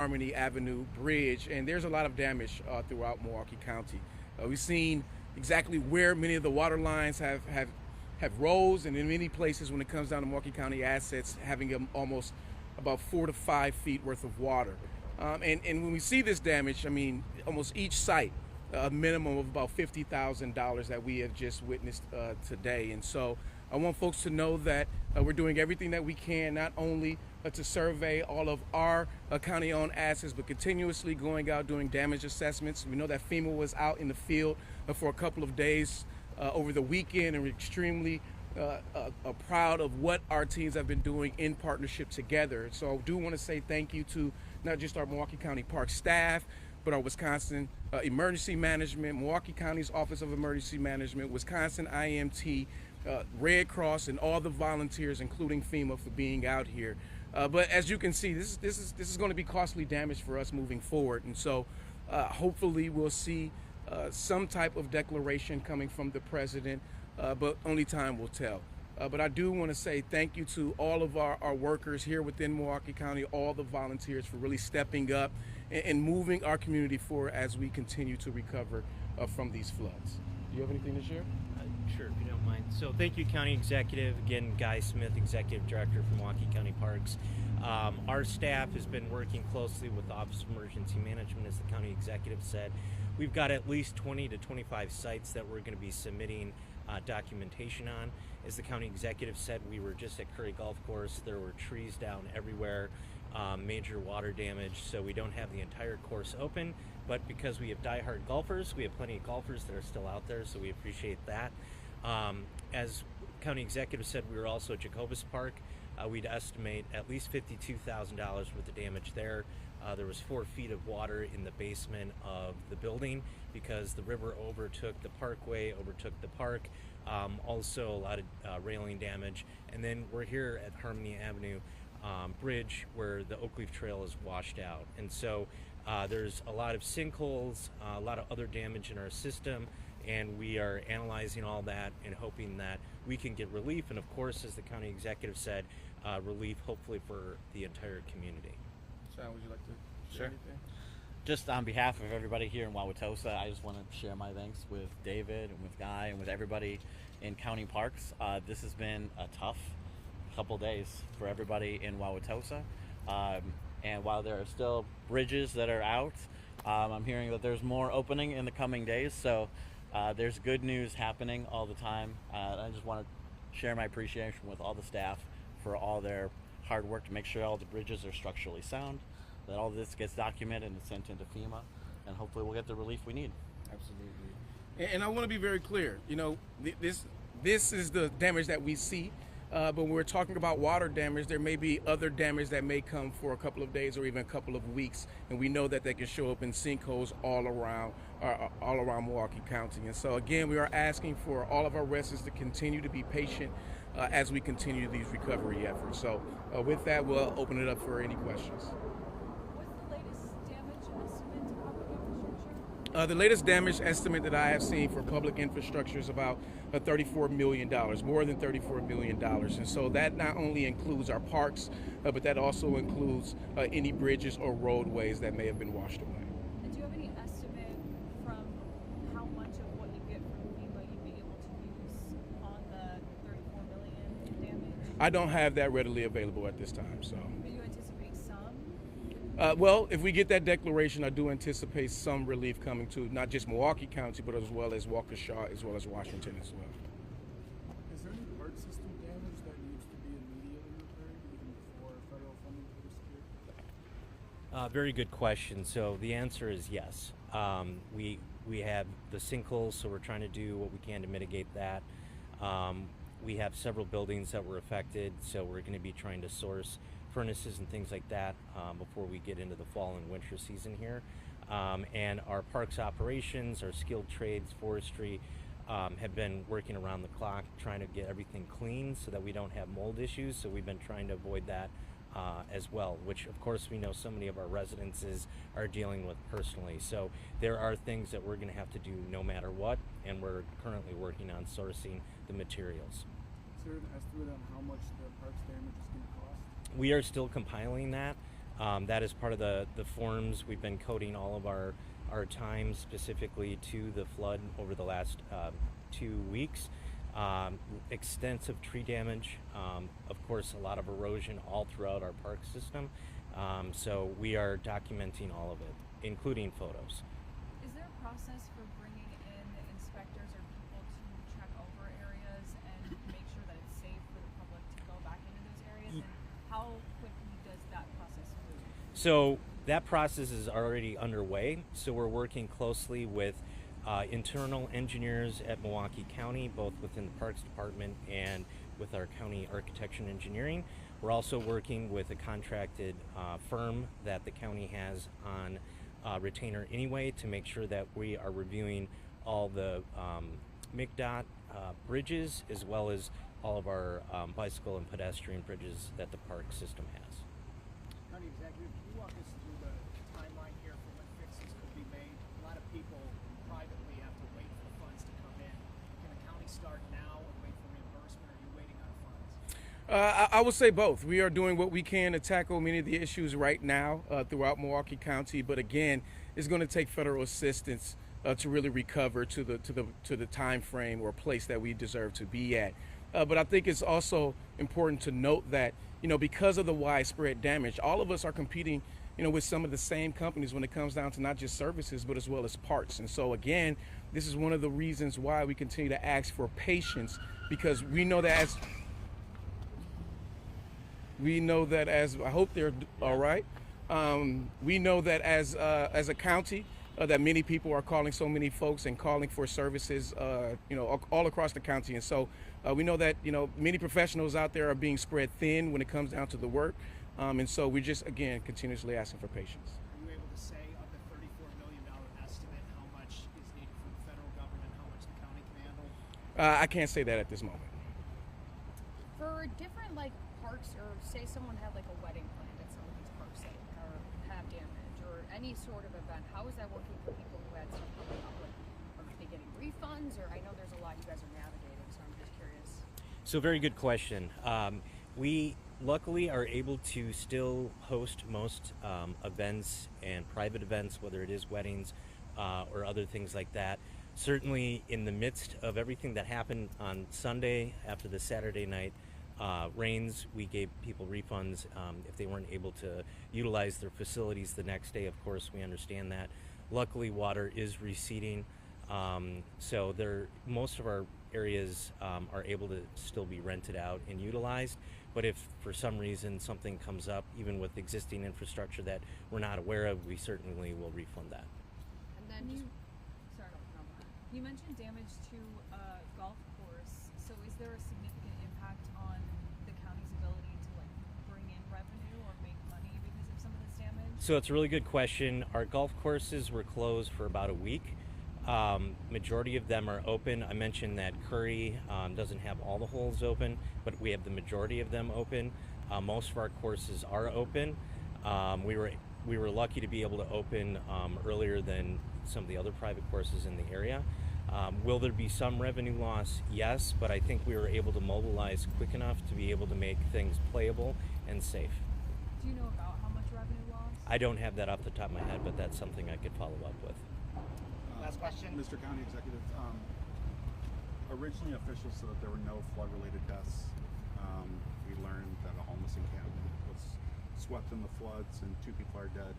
Harmony Avenue Bridge, and there's a lot of damage throughout Milwaukee County. We've seen exactly where many of the water lines have rose, and in many places when it comes down to Milwaukee County assets, having almost about 4 to 5 feet worth of water. And when we see this damage, I mean, almost each site, a minimum of about $50,000 that we have just witnessed today. And so I want folks to know that we're doing everything that we can, not only to survey all of our county-owned assets, but continuously going out doing damage assessments. We know that FEMA was out in the field for a couple of days over the weekend, and we're extremely proud of what our teams have been doing in partnership together. So I do want to say thank you to not just our Milwaukee County Parks staff, but our Wisconsin Emergency Management, Milwaukee County's Office of Emergency Management, Wisconsin IMT, Red Cross, and all the volunteers, including FEMA, for being out here. But as you can see, this is going to be costly damage for us moving forward, and so hopefully we'll see some type of declaration coming from the president, but only time will tell. But I do want to say thank you to all of our workers here within Milwaukee County, all the volunteers, for really stepping up and moving our community forward as we continue to recover from these floods. Do you have anything to share? Sure, if you don't mind. So thank you, County Executive. Again, Guy Smith, Executive Director from Milwaukee County Parks. Our staff has been working closely with the Office of Emergency Management, as the County Executive said. We've got at least 20 to 25 sites that we're going to be submitting documentation on. As the County Executive said, we were just at Curry Golf Course. There were trees down everywhere, major water damage, so we don't have the entire course open. But because we have diehard golfers, we have plenty of golfers that are still out there, so we appreciate that. As County Executive said, we were also at Jacobus Park. We'd estimate at least $52,000 worth of damage there. There was 4 feet of water in the basement of the building because the river overtook the parkway, overtook the park. Also a lot of railing damage. And then we're here at Harmony Avenue Bridge, where the Oak Leaf Trail is washed out. And so there's a lot of sinkholes, a lot of other damage in our system, and we are analyzing all that and hoping that we can get relief. And of course, as the County Executive said, relief hopefully for the entire community. Sean, would you like to share anything? Just on behalf of everybody here in Wauwatosa, I just want to share my thanks with David and with Guy and with everybody in County Parks. This has been a tough couple days for everybody in Wauwatosa. And while there are still bridges that are out, I'm hearing that there's more opening in the coming days. So there's good news happening all the time. I just want to share my appreciation with all the staff for all their hard work to make sure all the bridges are structurally sound, that all this gets documented and sent into FEMA, and hopefully we'll get the relief we need. Absolutely. And I want to be very clear. You know, this is the damage that we see. But when we're talking about water damage, there may be other damage that may come for a couple of days or even a couple of weeks, and we know that they can show up in sinkholes all around Milwaukee County. And so again, we are asking for all of our residents to continue to be patient as we continue these recovery efforts. So with that, we'll open it up for any questions. What's the latest damage estimate to public infrastructure? The latest damage estimate that I have seen for public infrastructure is about $34 million, more than $34 million. And so that not only includes our parks, but that also includes any bridges or roadways that may have been washed away. And do you have any estimate from how much of what you get from FEMA you'd be able to use on the $34 million damage? I don't have that readily available at this time, so. Do you anticipate some? Well, if we get that declaration, I do anticipate some relief coming to not just Milwaukee County, but as well as Waukesha, as well as Washington as well. Is there any park system damage that needs to be immediately repaired even before federal funding for the security? Very good question. So the answer is yes. We have the sinkholes, so we're trying to do what we can to mitigate that. We have several buildings that were affected, so we're going to be trying to source furnaces and things like that before we get into the fall and winter season here. And our parks operations, our skilled trades, forestry, have been working around the clock trying to get everything clean so that we don't have mold issues. So we've been trying to avoid that as well, which of course we know so many of our residences are dealing with personally. So there are things that we're going to have to do no matter what, and we're currently working on sourcing the materials. Is there an estimate on how much the parks damage is going to cost? We are still compiling that. That is part of the forms. We've been coding all of our time specifically to the flood over the last 2 weeks. Extensive tree damage, of course, a lot of erosion all throughout our park system. So we are documenting all of it, including photos. Is there a process for bringing in inspectors or people to check over areas and make sure that it's safe for the public to go back into those areas? And how quickly does that process move? So that process is already underway. So we're working closely with internal engineers at Milwaukee County, both within the Parks Department and with our county architecture and engineering. We're also working with a contracted firm that the county has on retainer anyway to make sure that we are reviewing all the MCDOT bridges as well as all of our bicycle and pedestrian bridges that the park system has. County Executive, can you walk us through the timeline here for when fixes could be made? A lot of people privately have to wait for the funds to come in. Can the county start now and wait for reimbursement, or are you waiting on funds? I would say both. We are doing what we can to tackle many of the issues right now throughout Milwaukee County, but again, it's going to take federal assistance to really recover to the time frame or place that we deserve to be at. But I think it's also important to note that, because of the widespread damage, all of us are competing, with some of the same companies when it comes down to not just services, but as well as parts. And so again, this is one of the reasons why we continue to ask for patience, because we know that as I hope they're all right. We know that as a county, that many people are calling so many folks and calling for services, all across the county. And so we know that, many professionals out there are being spread thin when it comes down to the work. And so we're just, again, continuously asking for patience. Are you able to say of the $34 million estimate how much is needed from the federal government, how much the county can handle? I can't say that at this moment. For different parks, or say someone had a wedding planned at some of these parks that have damage, or any sort of event, how is that working for people who had some coming up? Are they getting refunds? Or I know there's a lot you guys are navigating, so I'm just curious. So very good question. We luckily are able to still host most events and private events, whether it is weddings or other things like that. Certainly in the midst of everything that happened on Sunday after the Saturday night rains, we gave people refunds if they weren't able to utilize their facilities the next day. Of course, we understand that. Luckily, water is receding, so most of our areas are able to still be rented out and utilized. But if for some reason something comes up, even with existing infrastructure that we're not aware of, we certainly will refund that. And then You mentioned damage to a golf course. So is there a significant impact on the county's ability to bring in revenue or make money because of some of this damage? So it's a really good question. Our golf courses were closed for about a week. Majority of them are open. I mentioned that Curry doesn't have all the holes open, but we have the majority of them open. Most of our courses are open. We were lucky to be able to open earlier than some of the other private courses in the area. Will there be some revenue loss? Yes, but I think we were able to mobilize quick enough to be able to make things playable and safe. Do you know about how much revenue loss? I don't have that off the top of my head, but that's something I could follow up with. Last question. Mr. County Executive, originally officials said that there were no flood-related deaths. We learned that a homeless encampment was swept in the floods and 2 people are dead,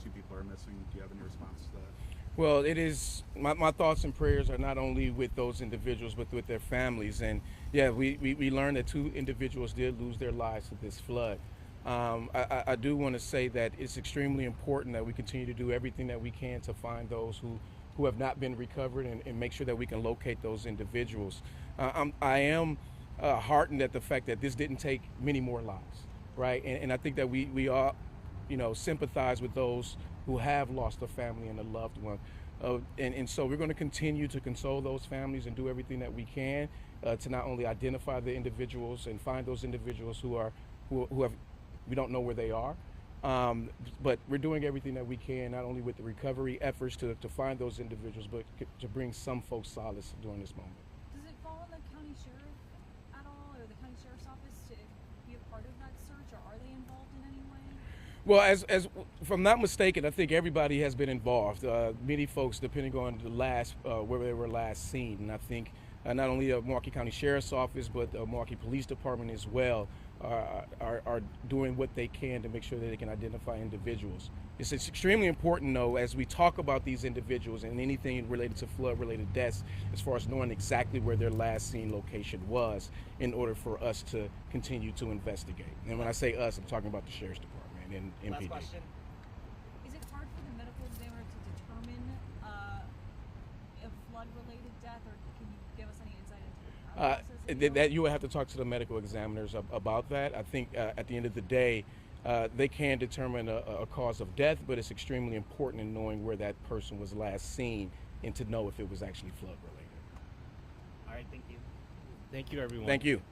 2 people are missing. Do you have any response to that? Well, it is my thoughts and prayers are not only with those individuals, but with their families. And yeah, we learned that 2 individuals did lose their lives to this flood. I do want to say that it's extremely important that we continue to do everything that we can to find those who have not been recovered and make sure that we can locate those individuals. I am heartened at the fact that this didn't take many more lives, right? And I think that we all, sympathize with those who have lost a family and a loved one. And so we're going to continue to console those families and do everything that we can to not only identify the individuals and find those individuals who have we don't know where they are. But we're doing everything that we can, not only with the recovery efforts to find those individuals, but to bring some folks solace during this moment. Does it fall on the county sheriff at all, or the county sheriff's office to be a part of that search, or are they involved in any way? Well, as if I'm not mistaken, I think everybody has been involved. Many folks, depending on the last where they were last seen, and I think not only the Milwaukee County Sheriff's Office, but the Milwaukee Police Department as well are doing what they can to make sure that they can identify individuals. It's extremely important, though, as we talk about these individuals and anything related to flood-related deaths, as far as knowing exactly where their last seen location was, in order for us to continue to investigate. And when I say us, I'm talking about the Sheriff's Department and MPD. Last question. Is it hard for the medical examiner to determine a flood-related death, or can you give us any insight into the process? That you would have to talk to the medical examiners about that. I think at the end of the day, they can determine a cause of death, but it's extremely important in knowing where that person was last seen and to know if it was actually flood related. All right, thank you. Thank you, everyone. Thank you.